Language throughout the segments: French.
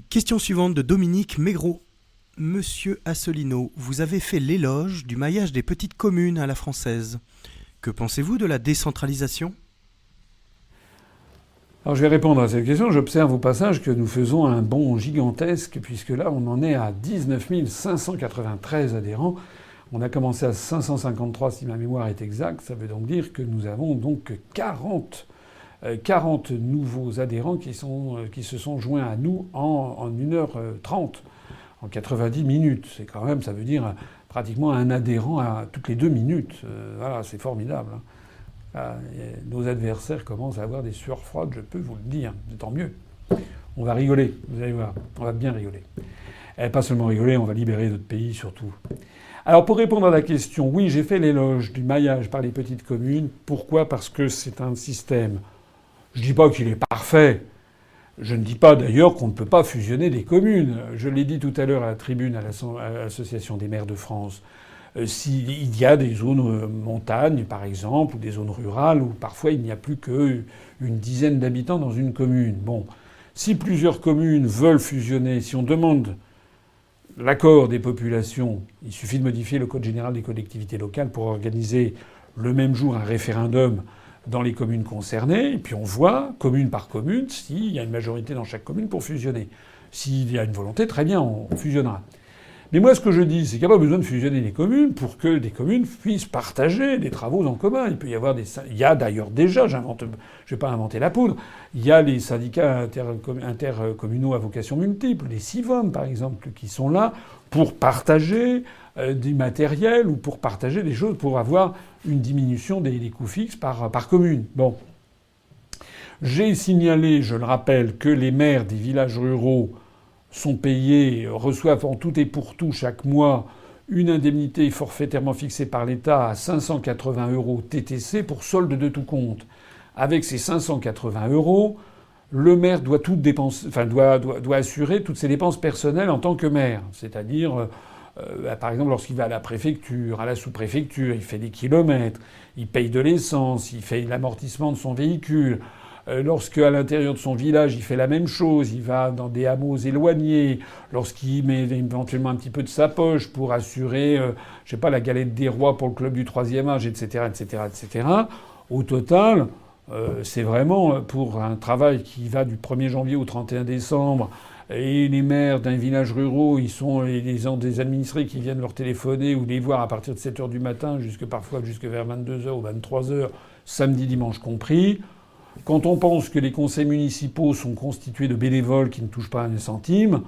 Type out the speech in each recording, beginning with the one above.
Question suivante de Dominique Maigret. Monsieur Asselineau, vous avez fait l'éloge du maillage des petites communes à la française. Que pensez-vous de la décentralisation ? Alors je vais répondre à cette question. J'observe au passage que nous faisons un bond gigantesque, puisque là on en est à 19 593 adhérents. On a commencé à 553 si ma mémoire est exacte. Ça veut donc dire que nous avons donc 40 nouveaux adhérents qui se sont joints à nous en 1h30, en 90 minutes. C'est quand même, ça veut dire pratiquement un adhérent à toutes les 2 minutes. Voilà, c'est formidable. Nos adversaires commencent à avoir des sueurs froides, je peux vous le dire. Tant mieux. On va rigoler, vous allez voir. On va bien rigoler. Et pas seulement rigoler, on va libérer notre pays surtout. Alors pour répondre à la question, oui, j'ai fait l'éloge du maillage par les petites communes. Pourquoi ? Parce que c'est un système. Je ne dis pas qu'il est parfait. Je ne dis pas d'ailleurs qu'on ne peut pas fusionner des communes. Je l'ai dit tout à l'heure à la tribune à l'Association des maires de France. S'il y a des zones montagnes, par exemple, ou des zones rurales, où parfois il n'y a plus qu'une dizaine d'habitants dans une commune. Bon, si plusieurs communes veulent fusionner, si on demande l'accord des populations, il suffit de modifier le Code général des collectivités locales pour organiser le même jour un référendum dans les communes concernées, et puis on voit, commune par commune, s'il y a une majorité dans chaque commune pour fusionner. S'il y a une volonté, très bien, on fusionnera. Mais moi, ce que je dis, c'est qu'il n'y a pas besoin de fusionner les communes pour que des communes puissent partager des travaux en commun. Il peut y avoir il y a d'ailleurs déjà, je vais pas inventer la poudre, il y a les syndicats intercommunaux à vocation multiple, les SIVOM par exemple, qui sont là pour partager du matériel ou pour partager des choses, pour avoir une diminution des coûts fixes par commune. Bon. J'ai signalé, je le rappelle, que les maires des villages ruraux sont payés, reçoivent en tout et pour tout chaque mois une indemnité forfaitairement fixée par l'État à 580 € TTC pour solde de tout compte. Avec ces 580 €, le maire doit tout dépenser, doit assurer toutes ses dépenses personnelles en tant que maire. C'est-à-dire, par exemple, lorsqu'il va à la préfecture, à la sous-préfecture, il fait des kilomètres, il paye de l'essence, il fait l'amortissement de son véhicule. Lorsque, à l'intérieur de son village, il fait la même chose, il va dans des hameaux éloignés, lorsqu'il met éventuellement un petit peu de sa poche pour assurer, je sais pas, la galette des rois pour le club du 3e âge, etc., etc., etc. Au total, c'est vraiment pour un travail qui va du 1er janvier au 31 décembre. Et les maires d'un village rural, ils ont des administrés qui viennent leur téléphoner ou les voir à partir de 7 h du matin, parfois jusque vers 22 h ou 23 h, samedi, dimanche compris. Quand on pense que les conseils municipaux sont constitués de bénévoles qui ne touchent pas un centime,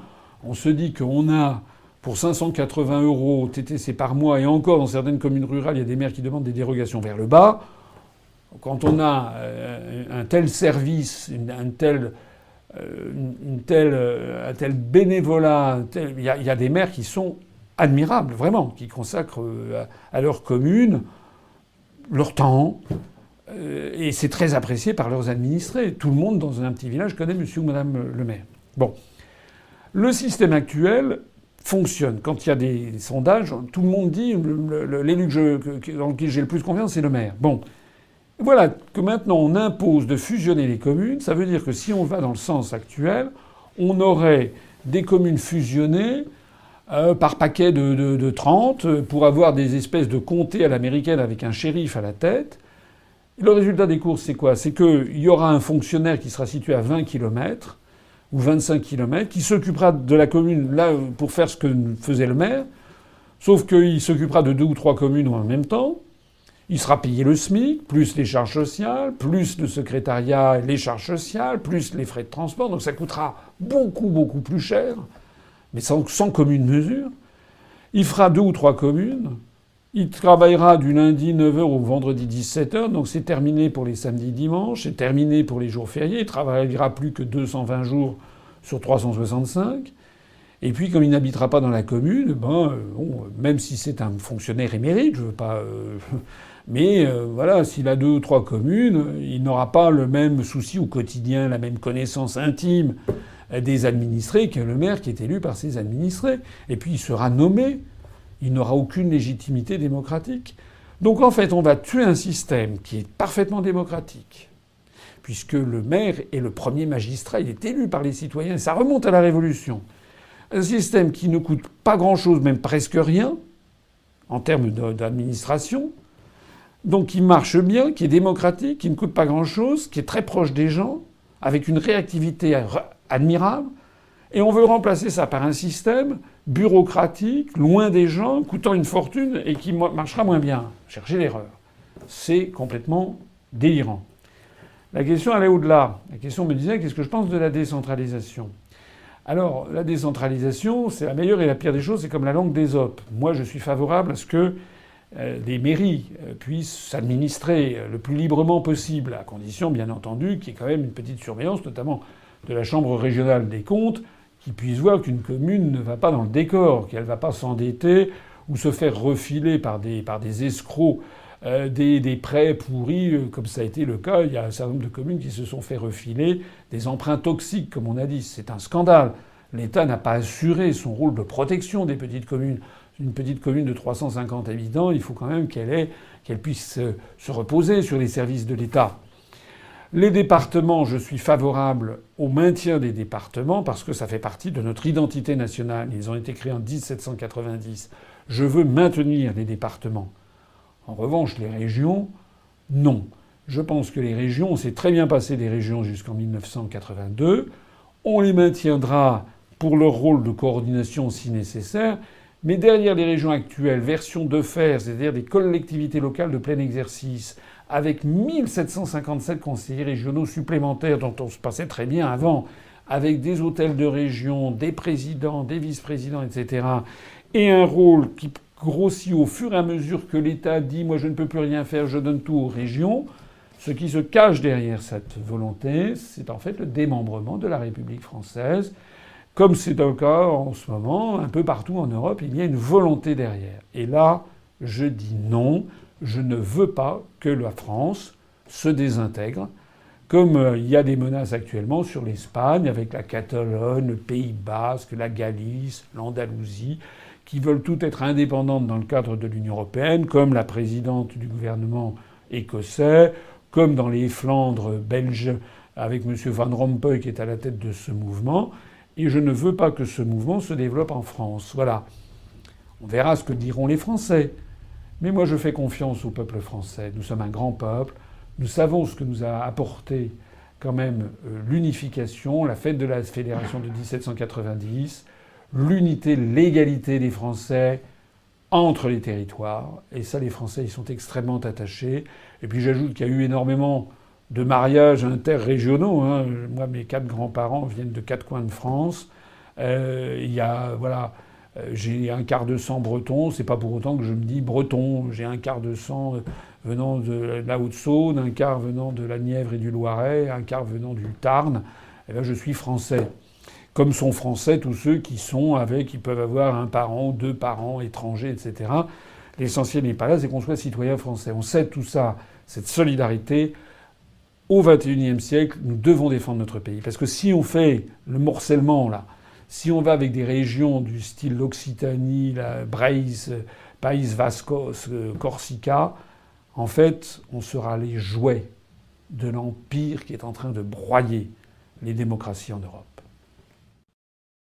on se dit qu'on a, pour 580 € TTC par mois, et encore dans certaines communes rurales, il y a des maires qui demandent des dérogations vers le bas. Quand on a un tel service, un tel bénévolat, il y a des maires qui sont admirables, vraiment, qui consacrent à leur commune leur temps. Et c'est très apprécié par leurs administrés. Tout le monde dans un petit village connaît monsieur ou madame le maire. Bon. Le système actuel fonctionne. Quand il y a des sondages, tout le monde dit l'élu dans lequel j'ai le plus confiance, c'est le maire. Bon. Voilà que maintenant on impose de fusionner les communes. Ça veut dire que si on va dans le sens actuel, on aurait des communes fusionnées par paquet de 30 pour avoir des espèces de comtés à l'américaine avec un shérif à la tête. Le résultat des courses, c'est quoi ? C'est qu'il y aura un fonctionnaire qui sera situé à 20 km ou 25 km, qui s'occupera de la commune là pour faire ce que faisait le maire, sauf qu'il s'occupera de 2 ou 3 communes en même temps. Il sera payé le SMIC, plus les charges sociales, plus le secrétariat, les charges sociales, plus les frais de transport. Donc ça coûtera beaucoup, beaucoup plus cher, mais sans commune mesure. Il fera 2 ou 3 communes. Il travaillera du lundi 9 h au vendredi 17 h, donc c'est terminé pour les samedis dimanches, c'est terminé pour les jours fériés. Il travaillera plus que 220 jours sur 365. Et puis, comme il n'habitera pas dans la commune, même si c'est un fonctionnaire émérite, je veux pas... mais voilà, s'il a 2 ou 3 communes, il n'aura pas le même souci au quotidien, la même connaissance intime des administrés que le maire qui est élu par ses administrés. Et puis, il sera nommé. Il n'aura aucune légitimité démocratique. Donc en fait, on va tuer un système qui est parfaitement démocratique, puisque le maire est le premier magistrat, il est élu par les citoyens, et ça remonte à la Révolution. Un système qui ne coûte pas grand-chose, même presque rien, en termes d'administration, donc qui marche bien, qui est démocratique, qui ne coûte pas grand-chose, qui est très proche des gens, avec une réactivité admirable, et on veut remplacer ça par un système bureaucratique, loin des gens, coûtant une fortune et qui marchera moins bien. Cherchez l'erreur. C'est complètement délirant. La question allait au-delà. La question me disait qu'est-ce que je pense de la décentralisation. Alors, la décentralisation, c'est la meilleure et la pire des choses, c'est comme la langue d'Ésope. Moi, je suis favorable à ce que les mairies puissent s'administrer le plus librement possible, à condition, bien entendu, qu'il y ait quand même une petite surveillance, notamment de la Chambre régionale des comptes, qui puisse voir qu'une commune ne va pas dans le décor, qu'elle ne va pas s'endetter ou se faire refiler par des escrocs des prêts pourris, comme ça a été le cas. Il y a un certain nombre de communes qui se sont fait refiler des emprunts toxiques, comme on a dit. C'est un scandale. L'État n'a pas assuré son rôle de protection des petites communes. Une petite commune de 350 habitants, il faut quand même qu'elle puisse se reposer sur les services de l'État. Les départements, je suis favorable au maintien des départements parce que ça fait partie de notre identité nationale. Ils ont été créés en 1790. Je veux maintenir les départements. En revanche, les régions, non. Je pense que les régions, on s'est très bien passé des régions jusqu'en 1982. On les maintiendra pour leur rôle de coordination si nécessaire. Mais derrière les régions actuelles, version de fer, c'est-à-dire des collectivités locales de plein exercice, avec 1757 conseillers régionaux supplémentaires dont on se passait très bien avant, avec des hôtels de région, des présidents, des vice-présidents, etc., et un rôle qui grossit au fur et à mesure que l'État dit « moi je ne peux plus rien faire, je donne tout aux régions », ce qui se cache derrière cette volonté, c'est en fait le démembrement de la République française. Comme c'est le cas en ce moment, un peu partout en Europe, il y a une volonté derrière. Et là, je dis non, je ne veux pas que la France se désintègre, comme il y a des menaces actuellement sur l'Espagne, avec la Catalogne, le Pays Basque, la Galice, l'Andalousie, qui veulent toutes être indépendantes dans le cadre de l'Union européenne, comme la présidente du gouvernement écossais, comme dans les Flandres belges, avec M. Van Rompuy qui est à la tête de ce mouvement. Et je ne veux pas que ce mouvement se développe en France. Voilà. On verra ce que diront les Français. Mais moi, je fais confiance au peuple français. Nous sommes un grand peuple. Nous savons ce que nous a apporté quand même l'unification, la fête de la Fédération de 1790, l'unité, l'égalité des Français entre les territoires. Et ça, les Français, ils sont extrêmement attachés. Et puis j'ajoute qu'il y a eu énormément de mariages interrégionaux. Hein. Moi, mes 4 grands-parents viennent de 4 coins de France. Il y a, voilà, j'ai un quart de sang breton. C'est pas pour autant que je me dis breton. J'ai un quart de sang venant de la Haute-Saône, un quart venant de la Nièvre et du Loiret, un quart venant du Tarn. Et là, je suis français. Comme sont français tous ceux qui peuvent avoir un parent, 2 parents étrangers, etc. L'essentiel n'est pas là, c'est qu'on soit citoyen français. On sait tout ça, cette solidarité. Au XXIe siècle, nous devons défendre notre pays. Parce que si on fait le morcellement, là, si on va avec des régions du style l'Occitanie, la Breise, Pays Vascos, Corsica, en fait, on sera les jouets de l'empire qui est en train de broyer les démocraties en Europe.